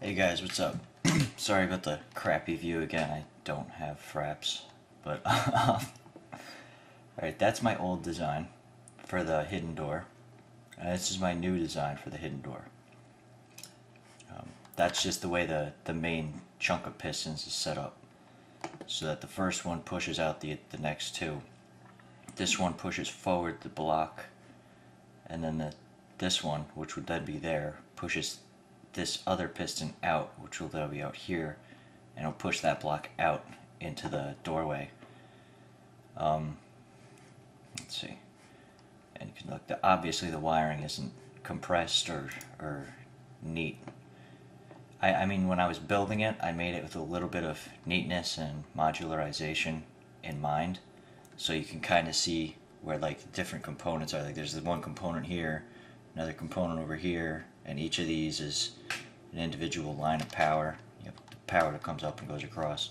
Hey guys, what's up? Sorry about the crappy view again. I don't have fraps, but alright, that's my old design for the hidden door. This is my new design for the hidden door. That's just the way the main chunk of pistons is set up, so that the first one pushes out the next two. This one pushes forward the block, and then this one, which would then be there, pushes this other piston out, which will then be out here, and it'll push that block out into the doorway. Let's see. And you can look. Obviously, the wiring isn't compressed or neat. I mean, when I was building it, I made it with a little bit of neatness and modularization in mind, so you can kind of see where like the different components are. Like there's the one component here, another component over here, and each of these is an individual line of power. You have the power that comes up and goes across.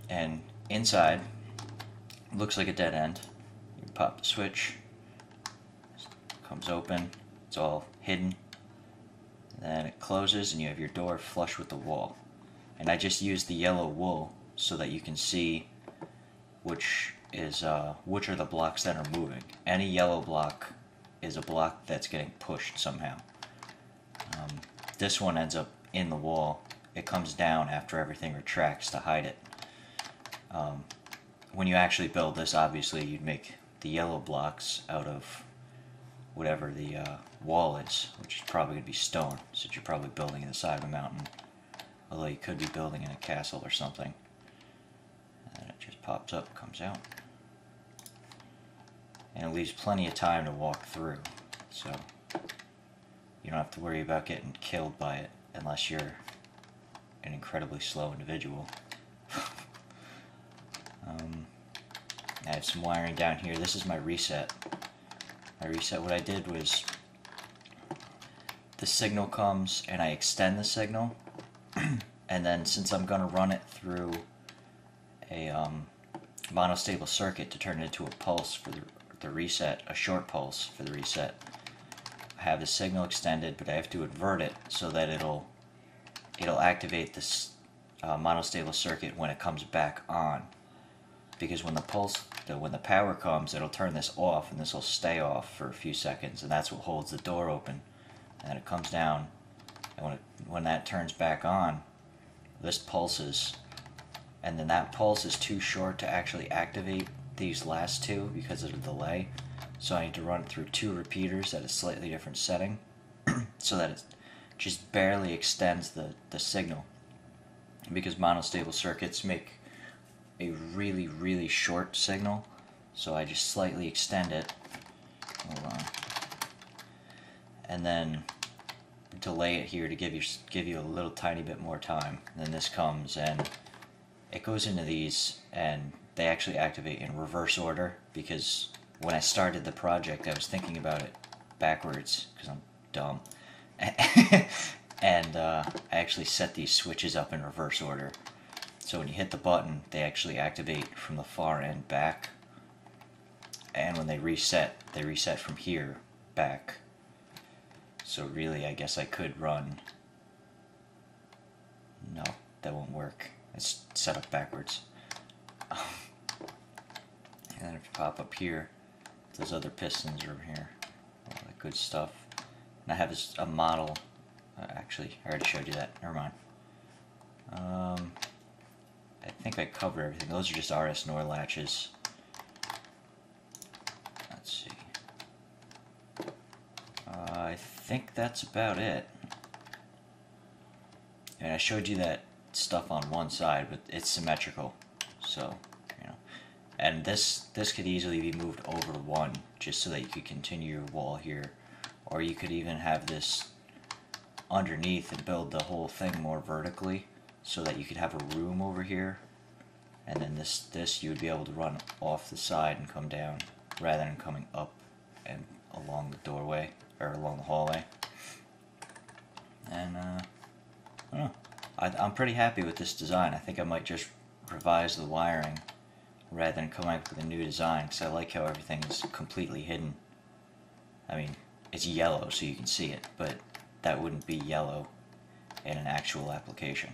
And inside looks like a dead end. You pop the switch, it comes open, it's all hidden. Then it closes and you have your door flush with the wall. And I just used the yellow wool so that you can see which are the blocks that are moving. Any yellow block is a block that's getting pushed somehow. This one ends up in the wall. It comes down after everything retracts to hide it. When you actually build this, obviously you'd make the yellow blocks out of whatever the wall is, which is probably going to be stone, since you're probably building in the side of a mountain. Although you could be building in a castle or something. And then it just pops up, comes out. And it leaves plenty of time to walk through, so you don't have to worry about getting killed by it unless you're an incredibly slow individual. I have some wiring down here. This is my reset. What I did was the signal comes and I extend the signal, and then since I'm going to run it through a monostable circuit to turn it into a pulse for the reset, a short pulse for the reset, I have the signal extended, but I have to invert it so that it'll activate this monostable circuit when it comes back on. Because when the power comes, it'll turn this off, and this will stay off for a few seconds, and that's what holds the door open. And then it comes down, and when that turns back on, this pulses, and then that pulse is too short to actually activate these last two because of the delay. So I need to run it through two repeaters at a slightly different setting, so that it just barely extends the signal. Because monostable circuits make a really, really short signal, so I just slightly extend it. Hold on. And then delay it here to give you a little tiny bit more time. Then this comes and it goes into these, and they actually activate in reverse order, because when I started the project I was thinking about it backwards because I'm dumb. And I actually set these switches up in reverse order. So when you hit the button, they actually activate from the far end back. And when they reset from here back. So really, I guess I could run... No, that won't work. It's set up backwards. And then if you pop up here, those other pistons are over here. All that good stuff. And I have a model... actually, I already showed you that. Never mind. I think I covered everything. Those are just RS NOR latches. Let's see. I think that's about it. And I showed you that stuff on one side, but it's symmetrical. So, you know. And this could easily be moved over one, just so that you could continue your wall here. Or you could even have this underneath and build the whole thing more vertically, so that you could have a room over here, and then this you would be able to run off the side and come down, rather than coming up and along the doorway, or along the hallway. And I don't know. I'm pretty happy with this design. I think I might just revise the wiring rather than come up with a new design, because I like how everything is completely hidden. I mean, it's yellow so you can see it, but that wouldn't be yellow in an actual application.